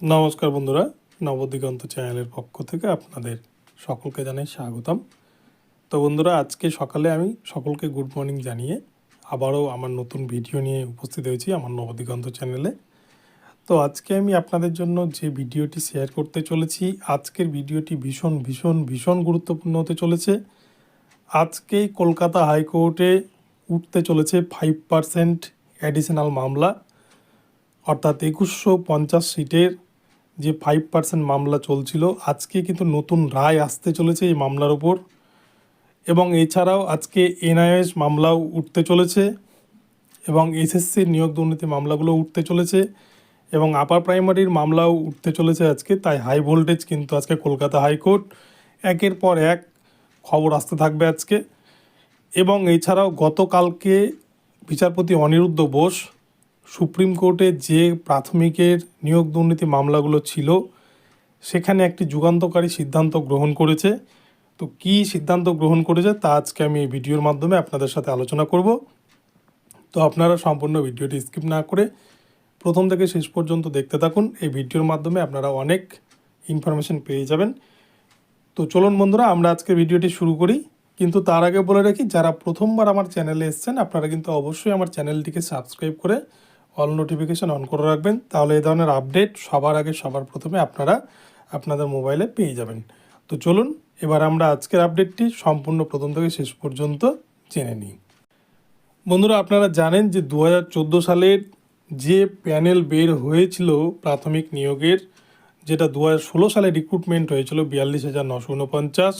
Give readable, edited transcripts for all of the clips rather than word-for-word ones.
নমস্কার বন্ধুরা, নবদিগন্ত চ্যানেলের পক্ষ থেকে আপনাদের সকলকে জানাই স্বাগতম। তো বন্ধুরা, আজকে সকালে আমি সকলকে গুড মর্নিং জানিয়ে আবারও আমার নতুন ভিডিও নিয়ে উপস্থিত হয়েছি আমার নবদিগন্ত চ্যানেলে। তো আজকে আমি আপনাদের জন্য যে ভিডিওটি শেয়ার করতে চলেছি, আজকের ভিডিওটি ভীষণ ভীষণ ভীষণ গুরুত্বপূর্ণ হতে চলেছে। আজকেই কলকাতা হাইকোর্টে উঠতে চলেছে 5% অ্যাডিশনাল মামলা, অর্থাৎ 2150 সিটের যে 5% মামলা চলছিল, আজকে কিন্তু নতুন রায় আসতে চলেছে এই মামলার ওপর। এবং এছাড়াও আজকে এনআইএস মামলাও উঠতে চলেছে এবং এসএসসির নিয়োগ দুর্নীতি মামলাগুলো উঠতে চলেছে এবং আপার প্রাইমারির মামলাও উঠতে চলেছে আজকে। তাই হাই ভোল্টেজ কিন্তু আজকে কলকাতা হাইকোর্ট, একের পর এক খবর আসতে থাকবে আজকে। এবং এছাড়াও গতকালকে বিচারপতি অনিরুদ্ধ বোস সুপ্রিম কোর্টে যে প্রাথমিকের নিয়োগ দুর্নীতি মামলাগুলো ছিল সেখানে একটি যুগান্তকারী সিদ্ধান্ত গ্রহণ করেছে। তো কী সিদ্ধান্ত গ্রহণ করেছে তা আজকে আমি এই ভিডিওর মাধ্যমে আপনাদের সাথে আলোচনা করব। তো আপনারা সম্পূর্ণ ভিডিওটি স্কিপ না করে প্রথম থেকে শেষ পর্যন্ত দেখতে থাকুন। এই ভিডিওর মাধ্যমে আপনারা অনেক ইনফরমেশন পেয়ে যাবেন। তো চলুন বন্ধুরা, আমরা আজকে ভিডিওটি শুরু করি। কিন্তু তার আগে বলে রাখি, যারা প্রথমবার আমার চ্যানেলে এসেছেন আপনারা কিন্তু অবশ্যই আমার চ্যানেলটিকে সাবস্ক্রাইব করে অল নোটিফিকেশান অন করে রাখবেন, তাহলে এই ধরনের আপডেট সবার আগে সবার প্রথমে আপনারা আপনাদের মোবাইলে পেয়ে যাবেন। তো চলুন এবার আমরা আজকের আপডেটটি সম্পূর্ণ প্রথম থেকে শেষ পর্যন্ত জেনে নিই। বন্ধুরা, আপনারা জানেন যে 2014 সালের যে প্যানেল বের হয়েছিল প্রাথমিক নিয়োগের, যেটা 2016 সালে রিক্রুটমেন্ট হয়েছিল 42,949,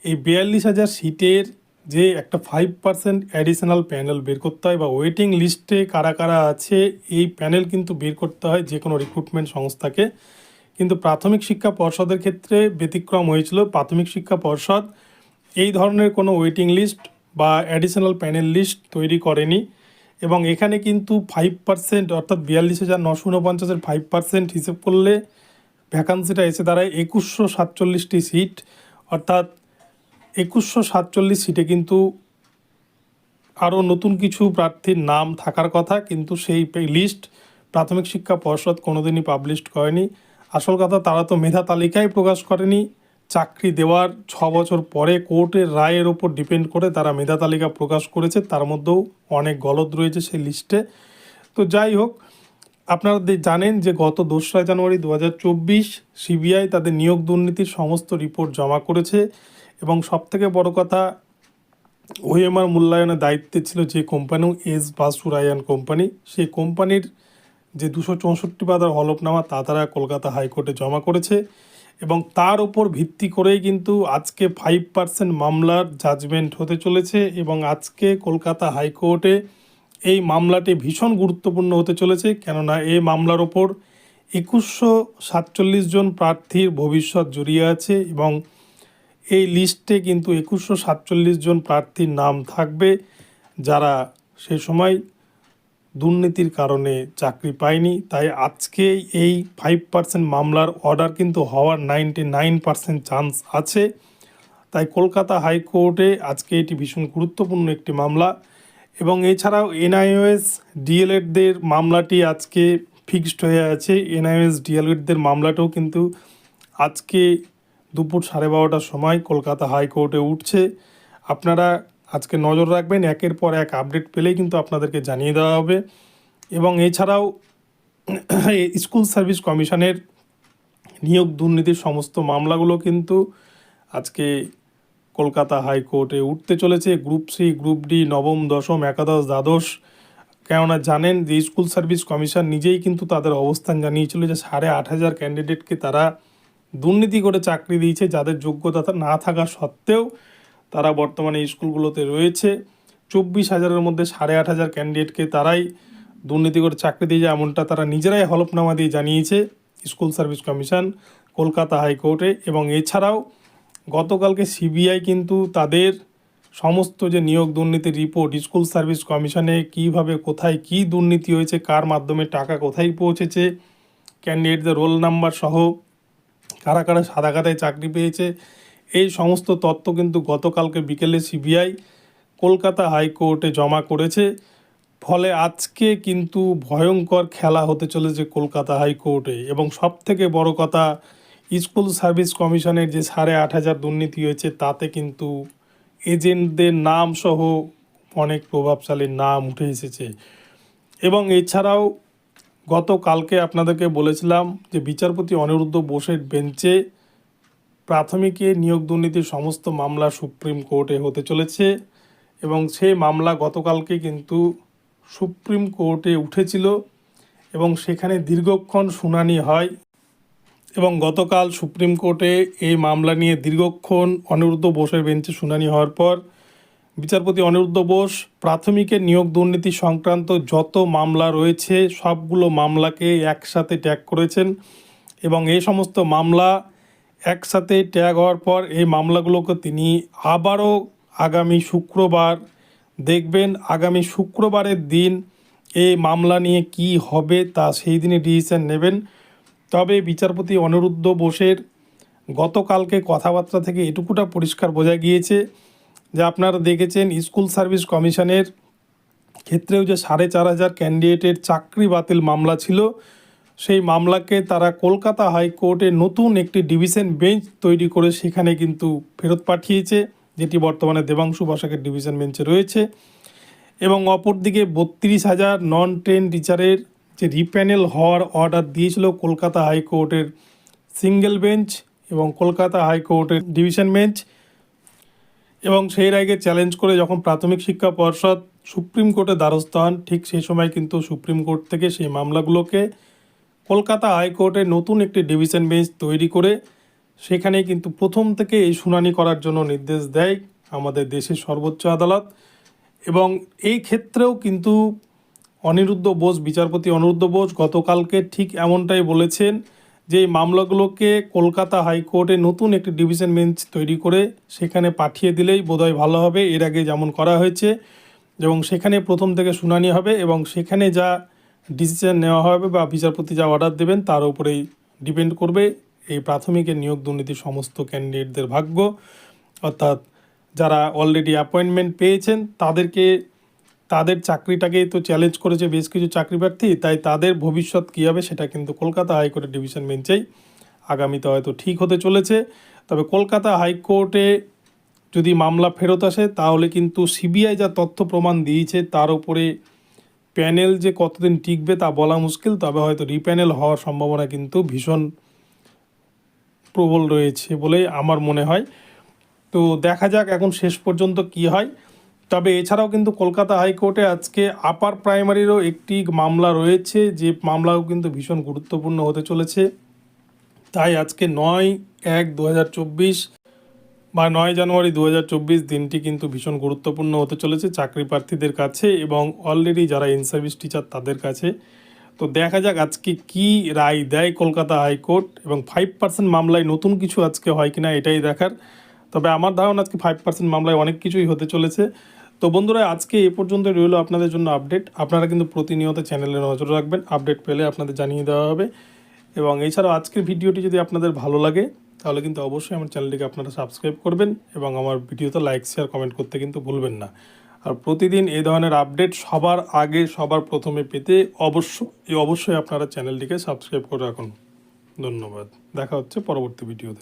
এই 42,000 সিটের যে একটা 5% অ্যাডিশনাল প্যানেল বের করতে হয় বা ওয়েটিং লিস্টে কারা কারা আছে এই প্যানেল কিন্তু বের করতে হয় যে কোনো রিক্রুটমেন্ট সংস্থাকে। কিন্তু প্রাথমিক শিক্ষা পর্ষদের ক্ষেত্রে ব্যতিক্রম হয়েছিল। প্রাথমিক শিক্ষা পর্ষদ এই ধরনের কোনো ওয়েটিং লিস্ট বা অ্যাডিশনাল প্যানেল লিস্ট তৈরি করেনি এবং এখানে কিন্তু 5% অর্থাৎ 42,949-এর 5% হিসেব করলে ভ্যাকান্সিটা এসে দাঁড়ায় 2147টি সিট। অর্থাৎ 2147 সিটে কিন্তু আরও নতুন কিছু প্রার্থীর নাম থাকার কথা, কিন্তু সেই লিস্ট প্রাথমিক শিক্ষা পর্ষদ কোনোদিনই পাবলিশ করেনি। আসল কথা, তারা তো মেধা তালিকায় প্রকাশ করেনি। চাকরি দেওয়ার 6 বছর পরে কোর্টের রায়ের ওপর ডিপেন্ড করে তারা মেধা তালিকা প্রকাশ করেছে, তার মধ্যেও অনেক গলদ রয়েছে সেই লিস্টে। তো যাই হোক, আপনারা জানেন যে গত 2রা জানুয়ারি 2024 সিবিআই তাদের নিয়োগ দুর্নীতির সমস্ত রিপোর্ট জমা করেছে এবং সবথেকে বড় কথা, ওএমআর মূল্যায়নের দায়িত্বে ছিল যে কোম্পানি, এস বাসুরায়ান কোম্পানি, সেই কোম্পানির যে 264 পাতার হলফনামা তা তারা কলকাতা হাইকোর্টে জমা করেছে এবং তার উপর ভিত্তি করেই কিন্তু আজকে 5% মামলার জাজমেন্ট হতে চলেছে। এবং আজকে কলকাতা হাইকোর্টে এই মামলাটি ভীষণ গুরুত্বপূর্ণ হতে চলেছে, কেননা এই মামলার ওপর 2147 জন প্রার্থীর ভবিষ্যৎ জড়িয়ে আছে এবং এই লিস্টে কিন্তু 2147 জন প্রার্থীর নাম থাকবে যারা সে সময় দুর্নীতির কারণে চাকরি পায়নি। তাই আজকে এই 5% মামলার অর্ডার কিন্তু হওয়ার 99% চান্স আছে। তাই কলকাতা হাইকোর্টে আজকে এটি ভীষণ গুরুত্বপূর্ণ একটি মামলা। এবং এছাড়াও এনআইওএস ডিএলএডদের মামলাটি আজকে ফিক্সড হয়ে আছে। এনআইওএস ডিএলএডদের মামলাটাও কিন্তু আজকে দুপুর 12:30টার সময় কলকাতা হাইকোর্টে উঠছে। আপনারা আজকে নজর রাখবেন, একের পর এক আপডেট পেলেই কিন্তু আপনাদেরকে জানিয়ে দেওয়া হবে। এবং এছাড়াও স্কুল সার্ভিস কমিশনের নিয়োগ দুর্নীতির সমস্ত মামলাগুলো কিন্তু আজকে কলকাতা হাইকোর্টে উঠতে চলেছে। গ্রুপ সি, গ্রুপ ডি, নবম, দশম, একাদশ, দ্বাদশ। কেননা জানেন যে স্কুল সার্ভিস কমিশন নিজেই কিন্তু তাদের অবস্থান জানিয়েছিল যে 8,500 ক্যান্ডিডেটকে তারা দুর্নীতি করে চাকরি দিয়েছে, যাদের যোগ্যতা না থাকা সত্ত্বেও তারা বর্তমানে স্কুলগুলোতে রয়েছে। 24,000-এর মধ্যে 8,500 ক্যান্ডিডেটকে তারাই দুর্নীতি করে চাকরি দিয়েছে, এমনটা তারা নিজেরাই হলফনামা দিয়ে জানিয়েছে স্কুল সার্ভিস কমিশন কলকাতা হাইকোর্টে। এবং এছাড়াও গতকালকে সিবিআই কিন্তু তাদের সমস্ত যে নিয়োগ দুর্নীতির রিপোর্ট, স্কুল সার্ভিস কমিশনে কীভাবে কোথায় কী দুর্নীতি হয়েছে, কার মাধ্যমে টাকা কোথায় পৌঁছেছে, ক্যান্ডিডেটদের রোল নাম্বার সহ কারা কারা সাদা খাতায় চাকরি পেয়েছে, এই সমস্ত তথ্য কিন্তু গতকালকে বিকেলে সিবিআই কলকাতা হাইকোর্টে জমা করেছে। ফলে আজকে কিন্তু ভয়ঙ্কর খেলা হতে চলেছে কলকাতা হাইকোর্টে। এবং সব থেকে বড় কথা, স্কুল সার্ভিস কমিশনের যে 8,500 দুর্নীতি হয়েছে তাতে কিন্তু এজেন্টদের নাম সহ অনেক প্রভাবশালীর নাম উঠে এসেছে। এবং এছাড়াও গতকালকে আপনাদেরকে বলেছিলাম যে বিচারপতি অনিরুদ্ধ বোসের বেঞ্চে প্রাথমিকে নিয়োগ দুর্নীতির সমস্ত মামলা সুপ্রিম কোর্টে হতে চলেছে। এবং সেই মামলা গতকালকে কিন্তু সুপ্রিম কোর্টে উঠেছিল এবং সেখানে দীর্ঘক্ষণ শুনানি হয়। এবং গতকাল সুপ্রিম কোর্টে এই মামলা নিয়ে দীর্ঘক্ষণ অনিরুদ্ধ বোসের বেঞ্চে শুনানি হওয়ার পর বিচারপতি অনিরুদ্ধ বোস প্রাথমিকের নিয়োগ দুর্নীতি সংক্রান্ত যত মামলা রয়েছে সবগুলো মামলাকে একসাথে ট্যাগ করেছেন। এবং এই সমস্ত মামলা একসাথে ট্যাগ হওয়ার পর এই মামলাগুলোকে তিনি আবারও আগামী শুক্রবার দেখবেন। আগামী শুক্রবারের দিন এই মামলা নিয়ে কি হবে তা সেই দিনে ডিসিশন নেবেন। তবে বিচারপতি অনিরুদ্ধ বোসের গতকালকে কথাবার্তা থেকে এটুকুটা পরিষ্কার বোঝা গিয়েছে যে আপনারা দেখেছেন স্কুল সার্ভিস কমিশনের ক্ষেত্রেও যে 4,500 ক্যান্ডিডেটের চাকরি বাতিল মামলা ছিল, সেই মামলাকে তারা কলকাতা হাইকোর্টে নতুন একটি ডিভিশন বেঞ্চ তৈরি করে সেখানে কিন্তু ফেরত পাঠিয়েছে, যেটি বর্তমানে দেবাংশু বসাকের ডিভিশন বেঞ্চে রয়েছে। এবং অপরদিকে 32,000 নন ট্রেন টিচারের যে রিপ্যানেল হওয়ার অর্ডার দিয়েছিল কলকাতা হাইকোর্টের সিঙ্গেল বেঞ্চ এবং কলকাতা হাইকোর্টের ডিভিশন বেঞ্চ, এবং সেই রায়কে চ্যালেঞ্জ করে যখন প্রাথমিক শিক্ষা পর্ষদ সুপ্রিম কোর্টে দ্বারস্থ হন, ঠিক সেই সময় কিন্তু সুপ্রিম কোর্ট থেকে সেই মামলাগুলোকে কলকাতা হাইকোর্টে নতুন একটি ডিভিশন বেঞ্চ তৈরি করে সেখানে কিন্তু প্রথম থেকে এই শুনানি করার জন্য নির্দেশ দেয় আমাদের দেশের সর্বোচ্চ আদালত। এবং এই ক্ষেত্রেও কিন্তু বিচারপতি অনিরুদ্ধ বোস গতকালকে ঠিক এমনটাই বলেছেন যে এই মামলাগুলোকে কলকাতা হাইকোর্টে নতুন একটি ডিভিশন বেঞ্চ তৈরি করে সেখানে পাঠিয়ে দিলেই বোধহয় ভালো হবে, এর আগে যেমন করা হয়েছে। এবং সেখানে প্রথম থেকে শুনানি হবে এবং সেখানে যা ডিসিশন নেওয়া হবে বা বিচারপতি যা অর্ডার দেবেন তার উপরেই ডিপেন্ড করবে এই প্রাথমিকের নিয়োগ দুর্নীতির সমস্ত ক্যান্ডিডেটদের ভাগ্য। অর্থাৎ যারা অলরেডি অ্যাপয়েন্টমেন্ট পেয়েছেন তাদের চাকরিটাকেই তো চ্যালেঞ্জ করেছে বেশ কিছু চাকরি প্রার্থী, তাই তাদের ভবিষ্যৎ কী হবে সেটা কিন্তু কলকাতা হাইকোর্টের ডিভিশন বেঞ্চেই আগামীতে হয়তো ঠিক হতে চলেছে। তবে কলকাতা হাইকোর্টে যদি মামলা ফেরত আসে তাহলে কিন্তু সিবিআই যা তথ্য প্রমাণ দিয়েছে তার উপরে প্যানেল যে কতদিন টিকবে তা বলা মুশকিল। তবে হয়তো রিপ্যানেল হওয়ার সম্ভাবনা কিন্তু ভীষণ প্রবল রয়েছে বলে আমার মনে হয়। তো দেখা যাক এখন শেষ পর্যন্ত কি হয়। তবে এছাড়াও কিন্তু কলকাতা হাইকোর্টে আজকে আপার প্রাইমারিরও একটি মামলা রয়েছে, যে মামলাও কিন্তু ভীষণ গুরুত্বপূর্ণ হতে চলেছে। তাই আজকে 9/1/2024 বা 9 জানুয়ারি 2024 দিনটি কিন্তু ভীষণ গুরুত্বপূর্ণ হতে চলেছে চাকরি প্রার্থীদের কাছে এবং অলরেডি যারা ইন সার্ভিস টিচার তাদের কাছে। তো দেখা যাক আজকে কি রায় দেয় কলকাতা হাইকোর্ট, এবং 5% মামলায় নতুন কিছু আজকে হয় কিনা এটাই দেখার। তবে আমার ধারণা আজকে 5% মামলায় অনেক কিছুই হতে চলেছে। তো বন্ধুরা, আজকে এ পর্যন্ত রইল আপনাদের জন্য আপডেট। আপনারা কিন্তু প্রতিনিয়ত চ্যানেলে নজর রাখবেন, আপডেট পেলে আপনাদের জানিয়ে দেওয়া হবে। এবং এছাড়াও আজকের ভিডিওটি যদি আপনাদের ভালো লাগে তাহলে কিন্তু অবশ্যই আমার চ্যানেলটিকে আপনারা সাবস্ক্রাইব করবেন এবং আমার ভিডিওতে লাইক শেয়ার কমেন্ট করতে কিন্তু ভুলবেন না। আর প্রতিদিন এই ধরনের আপডেট সবার আগে সবার প্রথমে পেতে অবশ্যই আপনারা চ্যানেলটিকে সাবস্ক্রাইব করে রাখুন। ধন্যবাদ। দেখা হচ্ছে পরবর্তী ভিডিওতে।